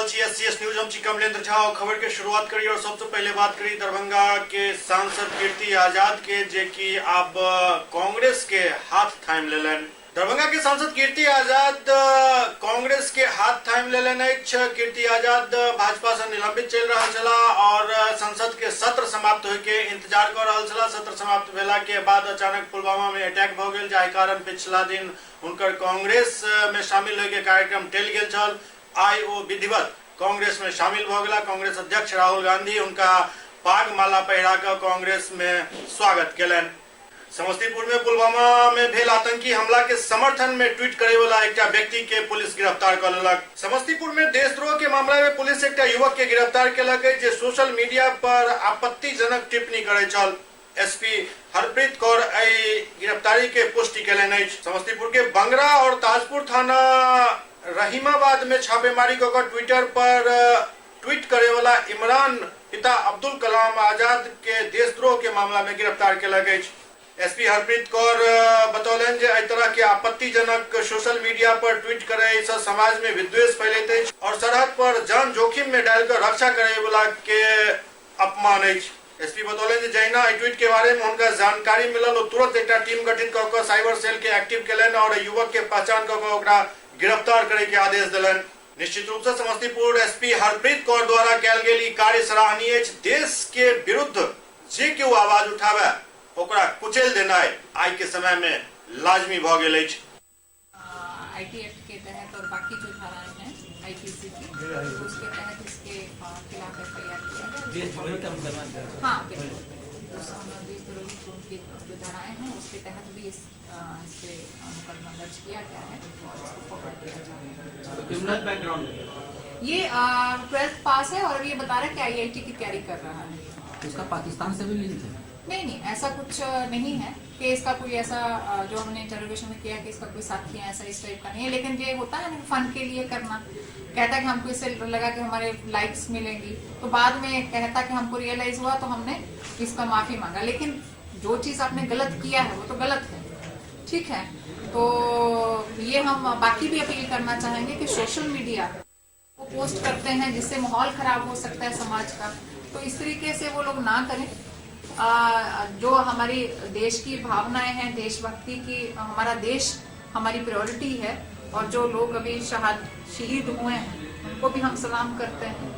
रहल छी SCS news. हम छी कमलेंद्र झा। खबर के शुरुआत करी और सबसे पहले बात करी दरभंगा के सांसद कीर्ति आजाद के, जे कि अब कांग्रेस के हाथ थाम लेलन। दरभंगा के सांसद कीर्ति आजाद कांग्रेस के हाथ थाम लेलन। कीर्ति आजाद भाजपा से निलंबित चल रहा छला और संसद के सत्र समाप्त होय के इंतजार कर रहा छला। सत्र समाप्त भेला के बाद अचानक पुलवामा में अटैक भ गेल, जाहि कारण पिछला दिन उनकर कांग्रेस में शामिल होय के कार्यक्रम टल गेल छल। आई ओ विधिवत कांग्रेस में शामिल भ गेला। कांग्रेस अध्यक्ष राहुल गांधी उनका पाग माला पहिरा कर कांग्रेस में स्वागत केलन। समस्तीपुर में पुलवामा में भेल आतंकी हमला के समर्थन में ट्वीट करे वाला एक व्यक्ति के पुलिस गिरफ्तार कर लेलक। समस्तीपुर में देशद्रोह के मामला में पुलिस एक युवक के गिरफ्तार केलक, जे सोशल मीडिया पर आपत्तिजनक टिप्पणी करे छल। एसपी हरप्रीत कौर गिरफ्तारी के पुष्टि केलनि। समस्तीपुर के बंगरा और ताजपुर थाना रहीमाबाद में छापेमारी कर ट्विटर पर ट्वीट करे वाला इमरान पिता अब्दुल कलाम आजाद के देशद्रोह के मामला में गिरफ्तार केलक। एसपी हरप्रीत कौर बतौलन जे एहि तरह के आपत्तिजनक सोशल मीडिया पर ट्वीट करे से समाज में विद्वेष फैलैत अछि और सरहद पर जान जोखिम में डालकर रक्षा करे वाला के अपमान अछि। एसपी बतौलन जे जहिना एहि ट्वीट के बारे में उनका जानकारी मिलल, तुरंत एक टीम गठित कर साइबर सेल के एक्टिव केलन और युवक के पहचान कर गिरफ्तार करे के आदेश दिलन। निश्चित रूप से समस्तीपुर एसपी हरप्रीत कौर द्वारा कयल गेल कार्य सराहनीय अछि। देश के विरुद्ध जे केओ आवाज उठावे ओकरा कुचल देना आज के समय में लाजमी भ गेल अछि। आईटी एक्ट के तहत और बाकी जो धाराएं हैं आईपीसी की, उसके तहत इसके खिलाफ एफआईआर किया गया। हाँ बिल्कुल, की जो धाराएं हैं उसके तहत भी इससे मुकदमा दर्ज किया गया है और इसको पकड़ लिया जाएगा। क्रिमिनल बैकग्राउंड ये 12th पास है और ये बता रहा है कि आईआईटी की तैयारी कर रहा है। उसका पाकिस्तान से भी लिंक है? नहीं, ऐसा कुछ नहीं है कि इसका कोई ऐसा जो हमने इंटरोगेशन में किया कि इसका कोई साथी है, ऐसा इस टाइप का नहीं है। लेकिन ये होता है ना फन के लिए करना, कहता है कि हमको इससे लगा कि हमारे लाइक्स मिलेंगी, तो बाद में कहता कि हमको रियलाइज हुआ तो हमने इसका माफी मांगा। लेकिन जो चीज आपने गलत किया है वो तो गलत है, ठीक है। तो ये हम बाकी भी अपील करना चाहेंगे कि सोशल मीडिया वो पोस्ट करते हैं जिससे माहौल खराब हो सकता है समाज का, तो इस तरीके से वो लोग ना करें। जो हमारी देश की भावनाएं हैं, देशभक्ति की, हमारा देश हमारी प्रायोरिटी है और जो लोग अभी शहीद हुए हैं उनको भी हम सलाम करते हैं।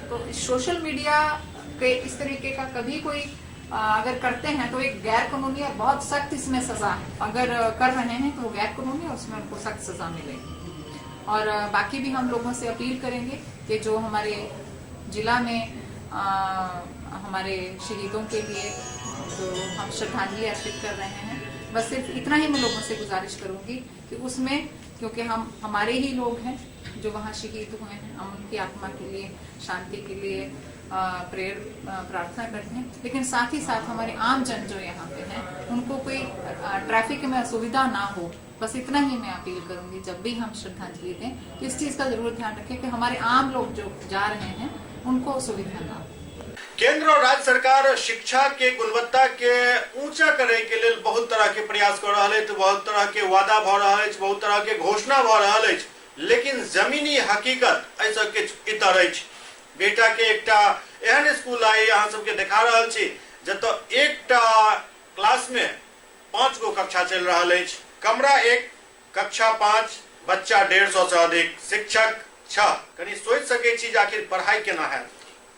तो सोशल मीडिया के इस तरीके का कभी कोई अगर करते हैं तो एक गैर कानूनी और बहुत सख्त इसमें सजा है। अगर कर रहे हैं तो वो गैर कानूनी और उसमें उनको सख्त सजा मिलेगी। और बाकी भी हम लोगों से अपील करेंगे कि जो हमारे जिला में हमारे शहीदों के लिए जो हम श्रद्धांजलि अर्पित कर रहे हैं, बस सिर्फ इतना ही मैं लोगों से गुजारिश करूंगी कि उसमें, क्योंकि हम हमारे ही लोग हैं जो वहाँ शहीद हुए हैं, हम उनकी आत्मा के लिए, शांति के लिए प्रार्थना करते हैं। लेकिन साथ ही साथ हमारे आम जन जो यहाँ पे हैं उनको कोई ट्रैफिक में असुविधा ना हो, बस इतना ही मैं अपील करूंगी। जब भी हम श्रद्धांजलि दें इस चीज का जरूर ध्यान रखें कि हमारे आम लोग जो जा रहे हैं उनको असुविधा ना हो। केंद्र और राज्य सरकार शिक्षा के गुणवत्ता के ऊंचा करे के लिए बहुत तरह के प्रयास कर रहा है, तो बहुत तरह के वादा भ रहा है, बहुत तरह के घोषणा भ रहा है, लेकिन जमीनी हकीकत ऐसा किछु इतर अछि। बेटा के एकटा एहन स्कूल आई अहाँ सबके देखा रहल छी जतऽ एकटा क्लास में 5 गो कक्षा चल रहा है। कमरा 1, कक्षा 5, बच्चा 150 से अधिक, शिक्षक 6। कनी सोच सके छी जे आखिर पढ़ाई केना है।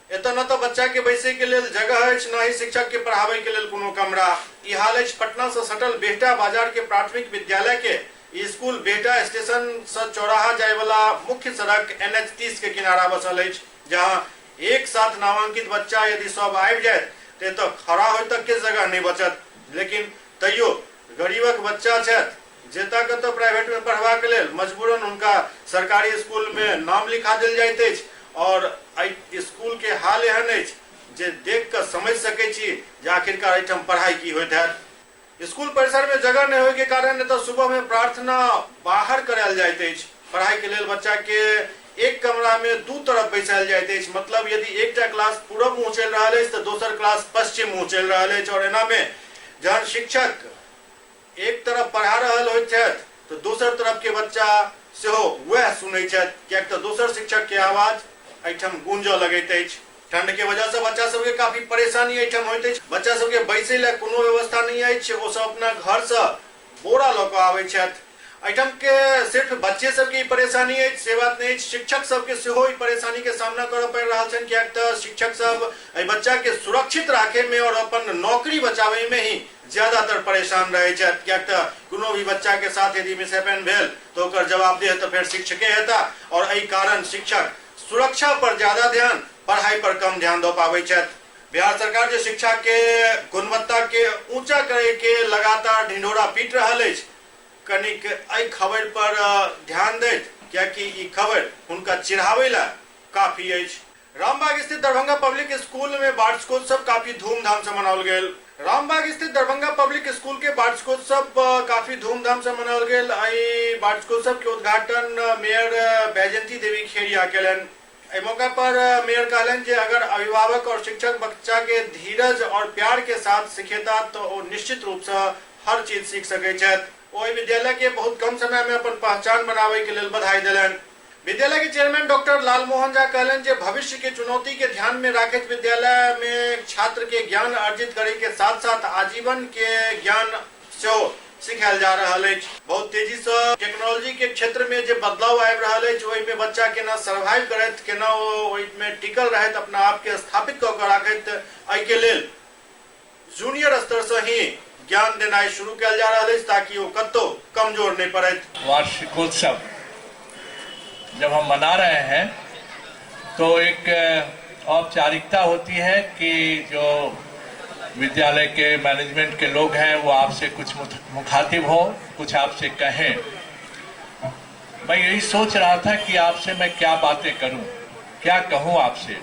एतऽ न तो बच्चा के बैसे के लेल जगह अछि, न ही शिक्षक के पढ़ावे के लेल कोनो कमरा। ई हाल अछि पटना से सटल बेहटा बाजार के प्राथमिक विद्यालय के। ई स्कूल बेहटा स्टेशन से चौराहा जाय वाला मुख्य सड़क NH 30 के किनारा बसल अछि, जहाँ एक साथ नामांकित बच्चा यदि सब आबि जाए तो खड़ा हो तक के जगह नहीं बचत। लेकिन तैयो गरीबक बच्चा छथि जेता के तो प्राइवेट में पढ़वा के लेल मजबूरन उनका सरकारी स्कूल में नाम लिखा देल जाइत अछि। और स्कूल के हाल एहन अछि जे देख कर समझ सके छी जे आखिरकार एहिठाम पढ़ाई की होइत है। स्कूल परिसर में जगह नहीं होय के कारण तो सुबह में प्रार्थना बाहर करायल जाइत अछि। पढ़ाई के लेल बच्चा के एक कमरा में 2 तरफ बैसायल जाइत अछि। मतलब यदि एकटा क्लास पूरब मुँह चल रहा है तो दोसर क्लास पश्चिम मुँह चल रहा है। और एना में जहन शिक्षक एक तरफ पढ़ा रहल होइत छथि तो दोसर तरफ के बच्चा सेहो वह सुनै छथि, कियाक तऽ दोसर शिक्षक के आवाज एहिठाम गूंजऽ लगैत अछि। ठंड के वजह से बच्चा सबके काफी परेशानी एहिठाम होइत अछि। बच्चा सबके बैसै लए कोनो व्यवस्था नहीं अछि, ओ सब अपना घर से बोरा लऽ कऽ आबै छथि। एहिठाम के सिर्फ बच्चे सबके ही परेशानी अछि से बात नहीं, शिक्षक सबके सेहो ई परेशानी के सामना करऽ पड़ि रहल छनि, कियाक तऽ शिक्षक सब एहि बच्चा के सुरक्षित राखे में और अपन नौकरी बचावे में ही ज्यादातर परेशान रहे छथि, कियाक तऽ कोनो भी बच्चा के साथ यदि मिसहैपन भेल तो ओकर जवाबदेह तऽ फेर शिक्षके हेता, और एहि कारण शिक्षक सुरक्षा पर ज्यादा ध्यान, पढ़ाई पर कम ध्यान दऽ पाबै छथि। बिहार सरकार जो शिक्षा के गुणवत्ता के ऊंचा करे के लगातार ढिंढोरा पीट रहल अछि, कनिक एहि खबर पर ध्यान दैत, कियाकि ई खबर हुनका चिढ़ावे ला काफी अछि। रामबाग स्थित दरभंगा पब्लिक स्कूल में वार्षिकोत्सव काफी धूमधाम से मनाओल गेल। रामबाग स्थित दरभंगा पब्लिक स्कूल के वार्षिकोत्सव काफी धूमधाम से मनाओल गेल। एहि वार्षिकोत्सव के उद्घाटन मेयर बैजयंती देवी खेड़िया केलनि। एहि मौका पर मेयर कहलनि जे अगर अभिभावक और शिक्षक बच्चा के धीरज और प्यार के साथ सिखेता तो वो निश्चित रूप से हर चीज सीख सकै छथि। ओहि विद्यालय के बहुत कम समय में अपन पहचान बनावे के लेल बधाई देलनि। विद्यालय के चेयरमैन डॉक्टर लालमोहन झा कहलनि जे भविष्य के चुनौती के ध्यान में राखैत विद्यालय में छात्र के ज्ञान अर्जित करे के साथ साथ आजीवन के ज्ञान सेहो सिखायल जा रहल अछि। बहुत तेजी से टेक्नोलॉजी के क्षेत्र में जे बदलाव आबि रहल अछि, ओहि में बच्चा केना सर्वाइव करैत, केना ओहि में टिकल रहैत, अपना आप के स्थापित कऽ के राखैत, एहि के लेल जूनियर स्तर से ही ज्ञान देनाइ शुरू कयल जा रहल अछि, ताकि वो कतौ कमजोर नहीं पड़े। वार्षिकोत्सव जब हम मना रहे हैं तो एक औपचारिकता होती है कि जो विद्यालय के मैनेजमेंट के लोग हैं वो आपसे कुछ मुखातिब हो, कुछ आपसे कहें। मैं यही सोच रहा था कि आपसे मैं क्या बातें करूं, क्या कहूं आपसे।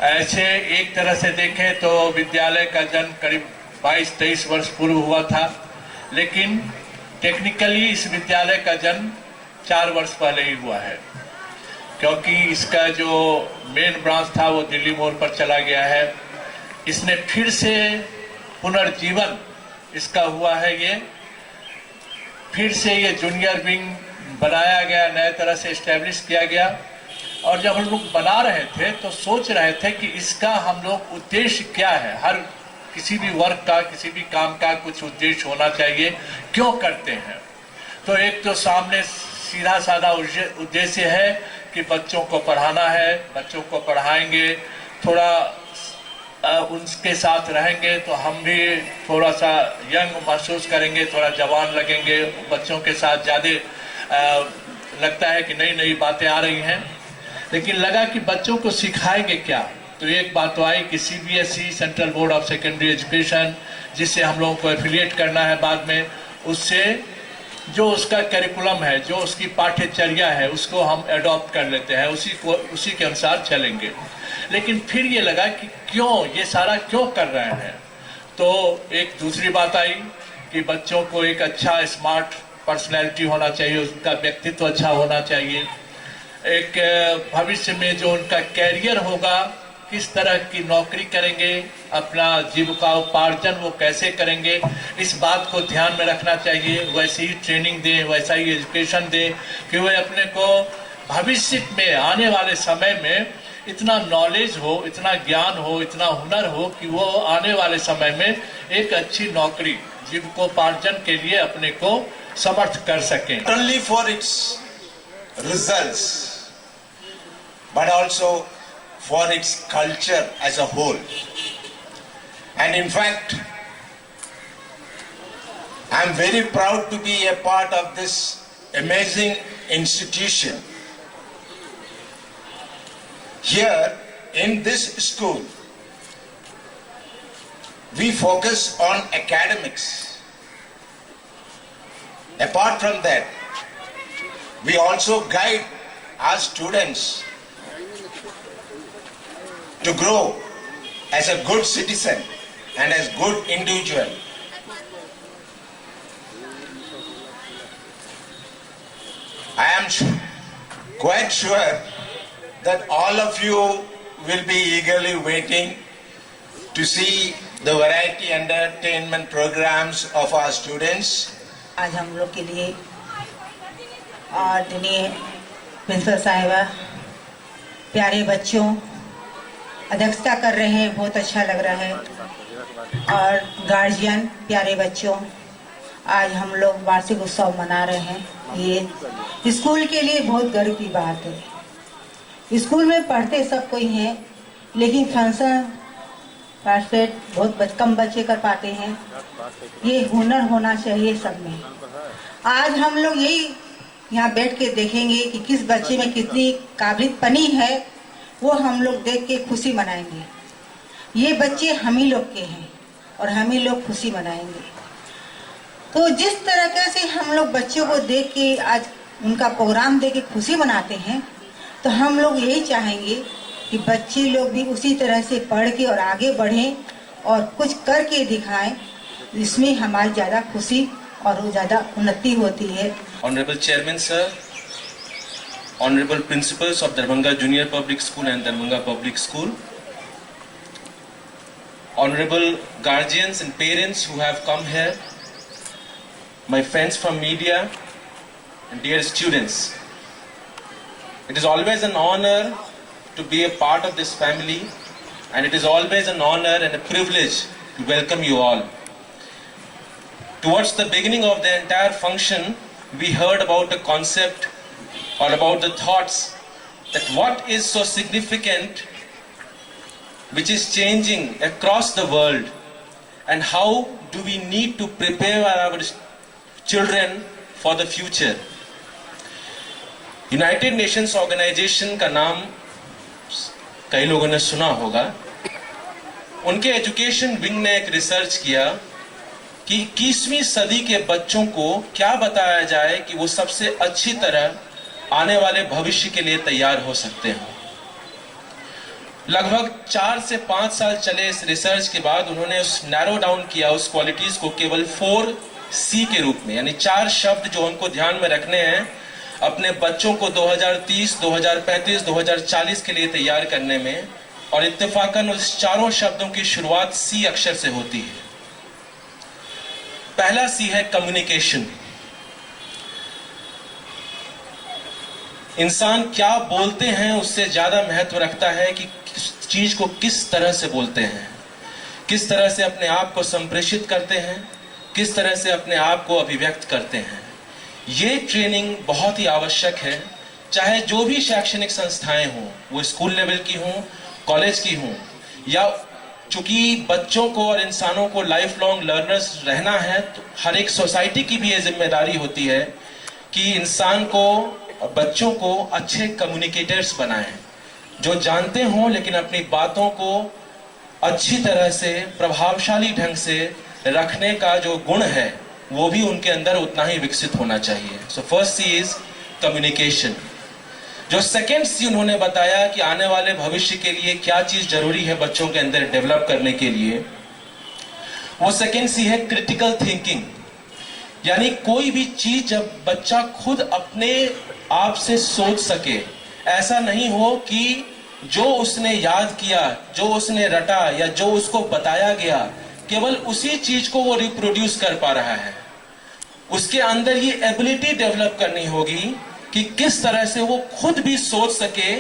ऐसे एक तरह से देखें तो विद्यालय का जन्म करीब 22-23 वर्ष पूर्व हुआ था, लेकिन टेक्निकली इस विद्यालय का जन्म 4 वर्ष पहले ही हुआ है, क्योंकि इसका जो मेन ब्रांच था वो दिल्ली मोड़ पर चला गया है। इसने फिर से पुनर्जीवन इसका हुआ है, ये फिर से ये जूनियर विंग बनाया गया, नए तरह से एस्टेब्लिश किया गया। और जब हम लोग बना रहे थे तो सोच रहे थे कि इसका हम लोग उद्देश्य क्या है। हर किसी भी वर्क का, किसी भी काम का कुछ उद्देश्य होना चाहिए, क्यों करते हैं। तो एक तो सामने सीधा साधा उद्देश्य है कि बच्चों को पढ़ाना है, बच्चों को पढ़ाएंगे, थोड़ा उनके साथ रहेंगे तो हम भी थोड़ा सा यंग महसूस करेंगे, थोड़ा जवान लगेंगे, बच्चों के साथ ज़्यादा लगता है कि नई नई बातें आ रही हैं। लेकिन लगा कि बच्चों को सिखाएंगे क्या, तो एक बात तो आई कि CBSE central board of secondary education, जिससे हम लोगों को एफिलिएट करना है बाद में, उससे जो उसका करिकुलम है, जो उसकी पाठ्यचर्या है, उसको हम एडॉप्ट कर लेते हैं, उसी के अनुसार चलेंगे। लेकिन फिर ये लगा कि क्यों ये सारा क्यों कर रहे हैं। तो एक दूसरी बात आई कि बच्चों को एक अच्छा स्मार्ट पर्सनैलिटी होना चाहिए, उसका व्यक्तित्व अच्छा होना चाहिए। एक भविष्य में जो उनका कैरियर होगा, किस तरह की नौकरी करेंगे, अपना जीविकोपार्जन वो कैसे करेंगे, इस बात को ध्यान में रखना चाहिए। वैसे ही ट्रेनिंग दें, वैसा ही एजुकेशन दें कि वे अपने को भविष्य में आने वाले समय में इतना नॉलेज हो, इतना ज्ञान हो, इतना हुनर हो कि वो आने वाले समय में एक अच्छी नौकरी, जीविकोपार्जन के लिए अपने को समर्थ कर सकें। Not only for its results, but also for its culture as a whole. And in fact, I am very proud to be a part of this amazing institution. Here in this school, we focus on academics. Apart from that, we also guide our students to grow as a good citizen and as good individual. I am quite sure that all of you will be eagerly waiting to see the variety entertainment programs of our students. आज हम लोग के लिए आदरणीय principal साहिबा, प्यारे बच्चों, अध्यक्षता कर रहे हैं, बहुत अच्छा लग रहा है। और गार्जियन, प्यारे बच्चों, आज हम लोग वार्षिक उत्सव मना रहे हैं। ये स्कूल के लिए बहुत गर्व की बात है। स्कूल में पढ़ते सब कोई हैं, लेकिन फंक्शन पार्टिसिपेट बहुत कम बच्चे कर पाते हैं। ये हुनर होना चाहिए सब में। आज हम लोग यही यहाँ बैठ के देखेंगे कि किस बच्चे में कितनी काबिलियत बनी है, वो हम लोग देख के खुशी मनाएंगे। ये बच्चे हम ही लोग के हैं और हम ही लोग खुशी मनाएंगे। तो जिस तरह से हम लोग बच्चों को देख के आज उनका प्रोग्राम देख के खुशी मनाते हैं, तो हम लोग यही चाहेंगे कि बच्चे लोग भी उसी तरह से पढ़ के और आगे बढ़ें और कुछ करके दिखाएं। इसमें हमारी ज़्यादा खुशी और ज़्यादा उन्नति होती है। Honorable Chairman Sir, Honorable Principals of Darbhanga Junior Public School and Darbhanga Public School, Honorable Guardians and Parents who have come here, my friends from media and dear students. It is always an honor to be a part of this family, and it is always an honor and a privilege to welcome you all. Towards the beginning of the entire function, we heard about a concept or about the thoughts that what is so significant which is changing across the world, and how do we need to prepare our children for the future. United Nations Organisation का नाम कई लोगों ने सुना होगा। उनके education wing ने एक रिसर्च किया कि 21वीं सदी के बच्चों को क्या बताया जाए कि वो सबसे अच्छी तरह आने वाले भविष्य के लिए तैयार हो सकते हैं। लगभग 4 से 5 साल चले इस रिसर्च के बाद उन्होंने उस नैरो डाउन किया उस क्वालिटीज को केवल 4C के रूप में, यानी 4 शब्द जो उनको ध्यान में रखने हैं अपने बच्चों को 2030, 2035, 2040 के लिए तैयार करने में। और इत्तेफाकन उस चारों शब्दों की शुरुआत C अक्षर से होती है। पहला C है कम्युनिकेशन। इंसान क्या बोलते हैं उससे ज्यादा महत्व रखता है कि चीज को किस तरह से बोलते हैं, किस तरह से अपने आप को संप्रेषित करते हैं, किस तरह से अपने आप को अभिव्यक्त करते हैं। ये ट्रेनिंग बहुत ही आवश्यक है, चाहे जो भी शैक्षणिक संस्थाएं हों, वो स्कूल लेवल की हों, कॉलेज की हों, या चूंकि बच्चों को और इंसानों को लाइफ लॉन्ग लर्नर्स रहना है, तो हर एक सोसाइटी की भी ये जिम्मेदारी होती है कि इंसान को, बच्चों को अच्छे कम्युनिकेटर्स बनाएं, जो जानते हों लेकिन अपनी बातों को अच्छी तरह से प्रभावशाली ढंग से रखने का जो गुण है वो भी उनके अंदर उतना ही विकसित होना चाहिए। So first C is communication. जो सेकेंड सी उन्होंने बताया कि आने वाले भविष्य के लिए क्या चीज जरूरी है बच्चों के अंदर डेवलप करने के लिए, वो सेकेंड सी है क्रिटिकल थिंकिंग। यानी कोई भी चीज जब बच्चा खुद अपने आप से सोच सके, ऐसा नहीं हो कि जो उसने याद किया, जो उसने रटा या जो उसको बताया गया, केवल उसी चीज को वो रिप्रोड्यूस कर पा रहा है। उसके अंदर ये एबिलिटी डेवलप करनी होगी कि किस तरह से वो खुद भी सोच सके,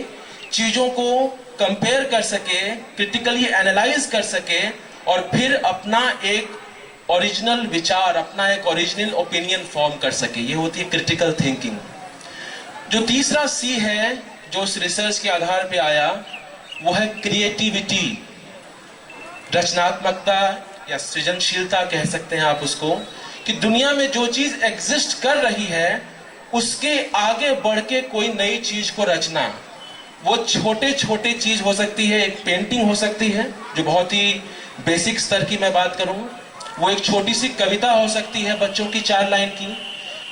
चीजों को कंपेयर कर सके, क्रिटिकली एनालाइज कर सके और फिर अपना एक ओरिजिनल विचार, अपना एक ओरिजिनल ओपिनियन फॉर्म कर सके। ये होती है क्रिटिकल थिंकिंग। जो तीसरा सी है जो उस रिसर्च के आधार पे आया, वो है क्रिएटिविटी, रचनात्मकता या सृजनशीलता कह सकते हैं आप उसको, कि दुनिया में जो चीज एग्जिस्ट कर रही है उसके आगे बढ़ के कोई नई चीज को रचना। वो छोटे छोटे चीज हो सकती है, एक पेंटिंग हो सकती है जो बहुत ही बेसिक स्तर की मैं बात करूं, वो एक छोटी सी कविता हो सकती है बच्चों की 4 लाइन की,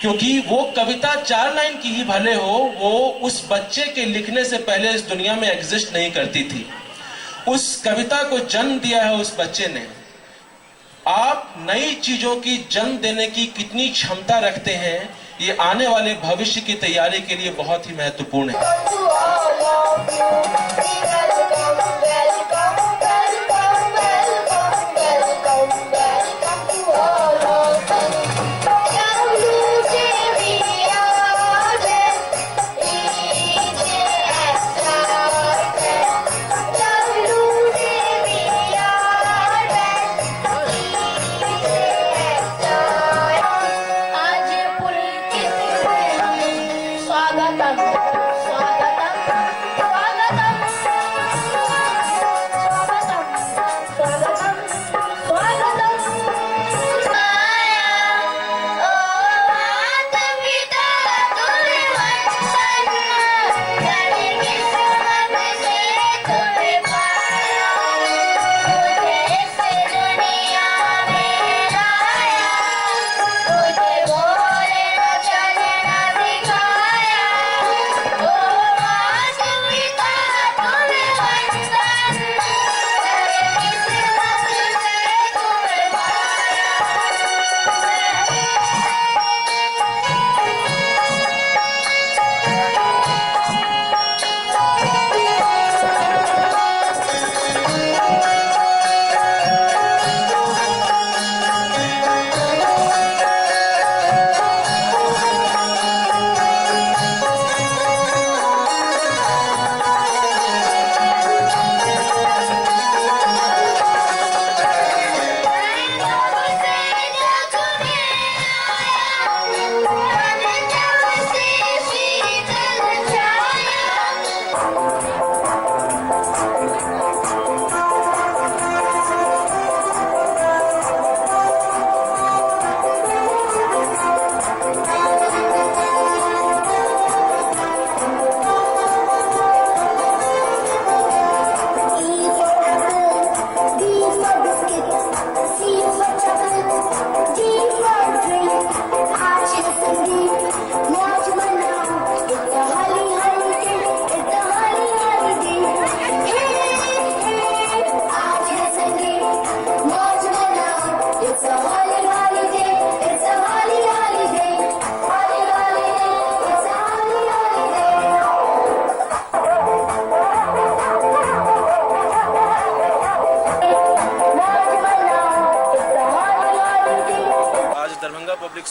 क्योंकि वो कविता 4 लाइन की ही भले हो, वो उस बच्चे के लिखने से पहले इस दुनिया में एग्जिस्ट नहीं करती थी। उस कविता को जन्म दिया है उस बच्चे ने। आप नई चीजों की जन्म देने की कितनी क्षमता रखते हैं, ये आने वाले भविष्य की तैयारी के लिए बहुत ही महत्वपूर्ण है।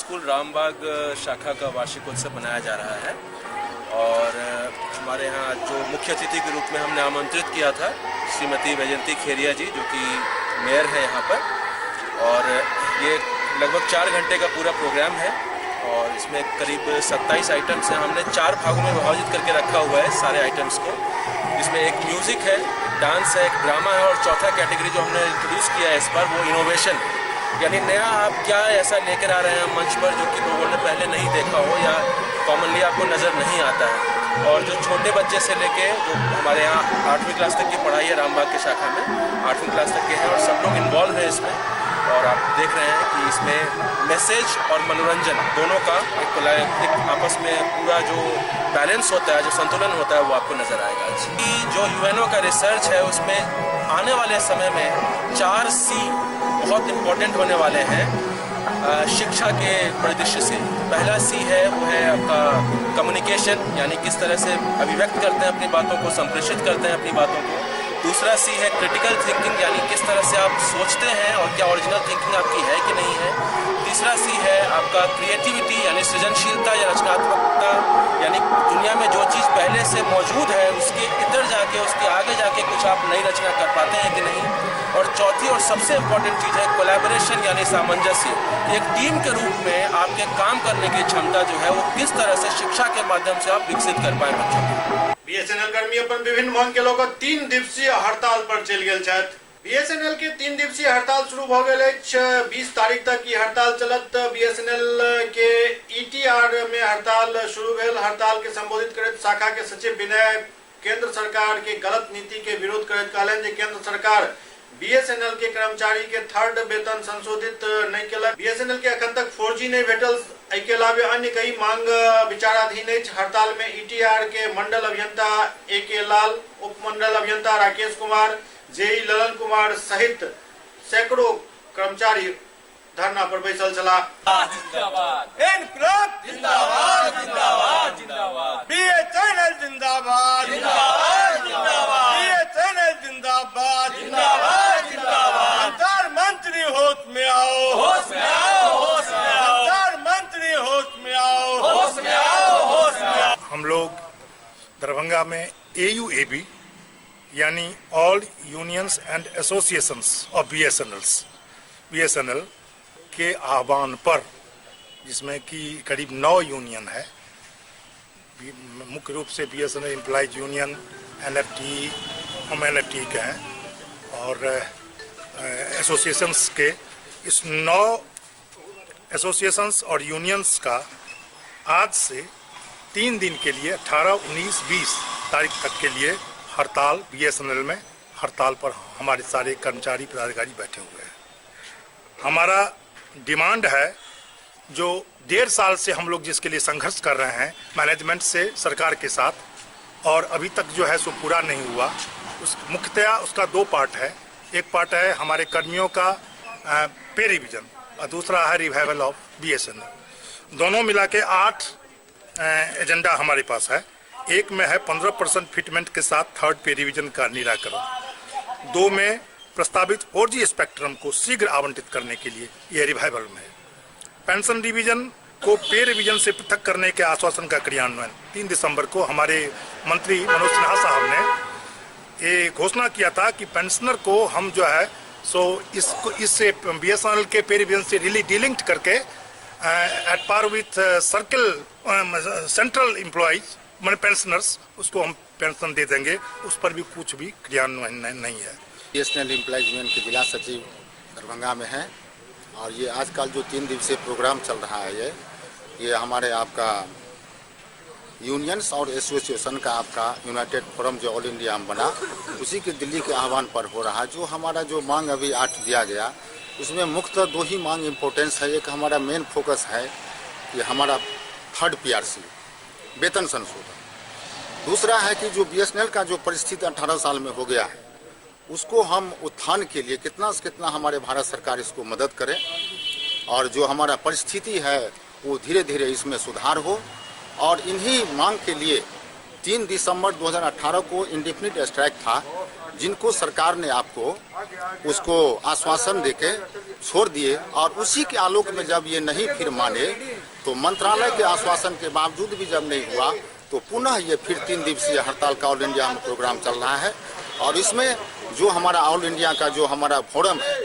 स्कूल रामबाग शाखा का वार्षिक उत्सव मनाया जा रहा है और हमारे यहाँ जो मुख्य अतिथि के रूप में हमने आमंत्रित किया था श्रीमती वैजयंती खेरिया जी, जो कि मेयर है यहाँ पर, और ये लगभग 4 घंटे का पूरा प्रोग्राम है और इसमें करीब 27 आइटम्स हैं। हमने 4 भागों में विभाजित करके रखा हुआ है सारे आइटम्स को। इसमें एक म्यूज़िक है, डांस है, एक ड्रामा है और चौथा कैटेगरी जो हमने इंट्रोड्यूस किया है इस बार वो इनोवेशन, यानी नया आप क्या ऐसा लेकर आ रहे हैं मंच पर जो कि लोगों ने पहले नहीं देखा हो या कॉमनली आपको नज़र नहीं आता है। और जो छोटे बच्चे से लेके जो हमारे यहाँ 8वीं क्लास तक की पढ़ाई है रामबाग की शाखा में, 8वीं क्लास तक के हैं और सब लोग इन्वॉल्व हैं इसमें। और आप देख रहे हैं कि इसमें मैसेज और मनोरंजन दोनों का एक आपस में पूरा जो बैलेंस होता है, जो संतुलन होता है, वो आपको नज़र आएगा। जो यूएनओ का रिसर्च है उसमें आने वाले समय में 4 C बहुत इम्पोर्टेंट होने वाले हैं शिक्षा के परिदृश्य से। पहला C है वो है आपका कम्युनिकेशन, यानी किस तरह से अभिव्यक्त करते हैं अपनी बातों को, संप्रेषित करते हैं अपनी बातों को। दूसरा C है क्रिटिकल थिंकिंग, यानी किस तरह से आप सोचते हैं और क्या ओरिजिनल थिंकिंग आपकी है कि नहीं है। तीसरा C है आपका क्रिएटिविटी, यानी सृजनशीलता या रचनात्मकता, यानी दुनिया में जो चीज़ पहले से मौजूद है उसके इधर जाके, उसके आगे जाके कुछ आप नई रचना कर पाते हैं कि नहीं। और चौथी और सबसे इम्पोर्टेंट चीज़ है कोलैबोरेशन, यानी सामंजस्य। एक टीम के रूप में आपके काम करने की क्षमता जो है वो किस तरह से शिक्षा के माध्यम से आप विकसित कर पाए बच्चों को। बीएसएनएल कर्मी अपन विभिन्न मांग के लोग 3 दिवसीय हड़ताल पर चल गेल छथि। बीएसएनएल के 3 दिवसीय हड़ताल शुरू भ गेल अछि। 20 तारीख तक ई हड़ताल चलत। बीएसएनएल के ईटीआर में हड़ताल शुरू भेल। हड़ताल के संबोधित करैत शाखा के सचिव विनय केंद्र सरकार के गलत नीति के विरोध करैत कहलनि जे केंद्र सरकार बीएसएनएल के कर्मचारी के 3rd वेतन संशोधित नहीं केलक। बीएसएनएल के अखन तक 4G नहीं भेटल। एके अलावे अन्य कई मांग विचाराधीन अछि। हड़ताल में ईटीआर के मंडल अभियंता AK लाल, उपमंडल अभियंता राकेश कुमार, जेई ललन कुमार सहित सैकड़ों कर्मचारी धरना पर बैसल छला। जिंदाबाद इनकलाब जिंदाबाद जिंदाबाद जिंदाबाद बीएसएनएल जिंदाबाद जिंदाबाद जिंदाबाद बीएसएनएल जिंदाबाद जिंदाबाद जिंदाबाद। प्रधानमंत्री होश में आओ, होश में आओ, होश में आओ। प्रधानमंत्री होश में आओ, होश में आओ, होश में आओ। हम लोग दरभंगा में AUAB यानी all unions and associations of BSNL के आह्वान पर, जिसमें कि करीब 9 यूनियन है, मुख्य रूप से BSNL एम्प्लॉइज यूनियन, NFT, हम NFT के हैं और एसोसिएशंस के, इस 9 एसोसिएशंस और यूनियंस का आज से 3 दिन के लिए 18, 19, 20 तारीख तक के लिए हड़ताल, BSNL में हड़ताल पर हमारे सारे कर्मचारी पदाधिकारी बैठे हुए हैं। हमारा डिमांड है जो 1.5 साल से हम लोग जिसके लिए संघर्ष कर रहे हैं मैनेजमेंट से, सरकार के साथ, और अभी तक जो है सो पूरा नहीं हुआ। उस मुख्यतया उसका 2 पार्ट है। एक पार्ट है हमारे कर्मियों का पे रिवीजन और दूसरा है रिवाइवल ऑफ BSNL। दोनों मिला के 8 एजेंडा हमारे पास है। एक में है 15% फिटमेंट के साथ 3rd पे रिवीजन का निराकरण। 2 में प्रस्तावित 4G स्पेक्ट्रम को शीघ्र आवंटित करने के लिए, यह रिवाइवल में है। पेंशन रिवीजन को पे रिवीजन से पृथक करने के आश्वासन का क्रियान्वयन 3 दिसंबर को हमारे मंत्री मनोज सिन्हा साहब ने ये घोषणा किया था कि पेंशनर को हम जो है सो इससे BSNL के पे रिवीजन से रिली डीलिंक्ड करके at par with central employees मैंने पेंशनर्स, उसको हम पेंशन दे देंगे। उस पर भी कुछ भी क्रियान्वयन नहीं है। BSNL एम्प्लॉइज यूनियन के जिला सचिव दरभंगा में हैं और ये आजकल जो 3 दिवसीय प्रोग्राम चल रहा है ये हमारे आपका यूनियंस और एसोसिएशन का आपका यूनाइटेड फोरम जो ऑल इंडिया में बना, उसी के दिल्ली के आह्वान पर हो रहा है। जो हमारा जो मांग अभी 8 दिया गया, उसमें मुख्यतः 2 ही मांग इम्पोर्टेंस है। एक हमारा मेन फोकस है कि हमारा 3rd PRC वेतन संशोधन। दूसरा है कि जो BSNL का जो परिस्थिति 18 साल में हो गया है, उसको हम उत्थान के लिए कितना से कितना हमारे भारत सरकार इसको मदद करे और जो हमारा परिस्थिति है वो धीरे धीरे इसमें सुधार हो। और इन्हीं मांग के लिए 3 दिसंबर 2018 को इंडेफिनिट स्ट्राइक था, जिनको सरकार ने आपको उसको आश्वासन देके छोड़ दिए और उसी के आलोक में जब ये नहीं फिर माने तो मंत्रालय के आश्वासन के बावजूद भी जब नहीं हुआ तो पुनः ये फिर 3 दिवसीय हड़ताल का ऑल इंडिया में प्रोग्राम चल रहा है। और इसमें जो हमारा ऑल इंडिया का जो हमारा फोरम है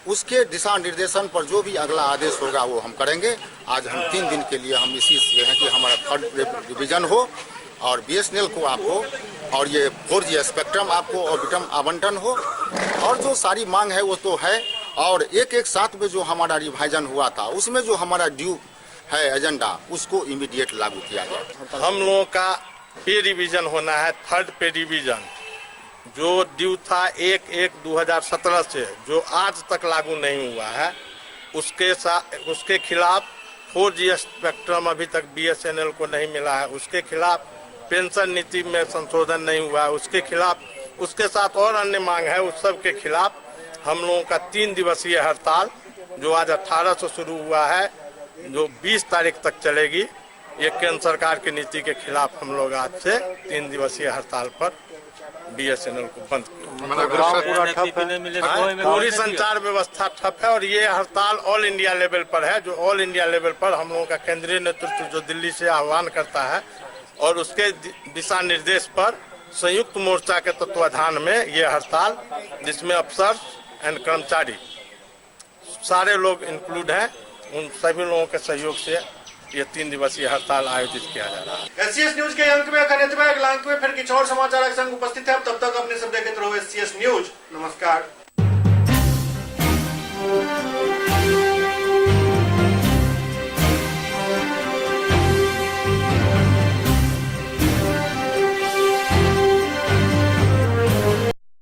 उसके दिशा निर्देशन पर जो भी अगला आदेश होगा वो हम करेंगे। आज हम 3 दिन के लिए हम इसी से हैं कि हमारा 3rd डिवीजन हो और BSNL को आपको और ये 4G स्पेक्ट्रम आपको ऑर्बिटम आवंटन हो और जो सारी मांग है वो तो है। और एक साथ में जो हमारा रिवाइजन हुआ था उसमें जो हमारा ड्यू है एजेंडा उसको इमीडिएट लागू किया जाए। हम लोगों का पे रिवीजन होना है, 3rd पे रिवीजन जो ड्यू था 1/1/2017 से जो आज तक लागू नहीं हुआ है उसके खिलाफ 4G स्पेक्ट्रम अभी तक BSNL को नहीं मिला है, उसके खिलाफ पेंशन नीति में संशोधन नहीं हुआ है, उसके खिलाफ उसके साथ और अन्य मांग है। उस सब के खिलाफ हम लोगों का 3 दिवसीय हड़ताल जो आज 18 से शुरू हुआ है जो 20 तारीख तक चलेगी, ये केंद्र सरकार की नीति के खिलाफ हम लोग आज से 3 दिवसीय हड़ताल पर BSNL को बंद पूरी संचार व्यवस्था ठप है। और ये हड़ताल ऑल इंडिया लेवल पर है, जो ऑल इंडिया लेवल पर हम लोगों का केंद्रीय नेतृत्व जो दिल्ली से आह्वान करता है और उसके दिशा निर्देश पर संयुक्त मोर्चा के तत्वाधान में ये हड़ताल जिसमें अफसर एंड कर्मचारी सारे लोग इंक्लूड हैं, उन सभी लोगों के सहयोग से ये 3 दिवसीय हड़ताल आयोजित किया जा रहा है। SCS न्यूज के अंक में अगले अंक में फिर कुछ और समाचार संग उपस्थित है। तब तक अपने सब देखते रहो SCS न्यूज। नमस्कार।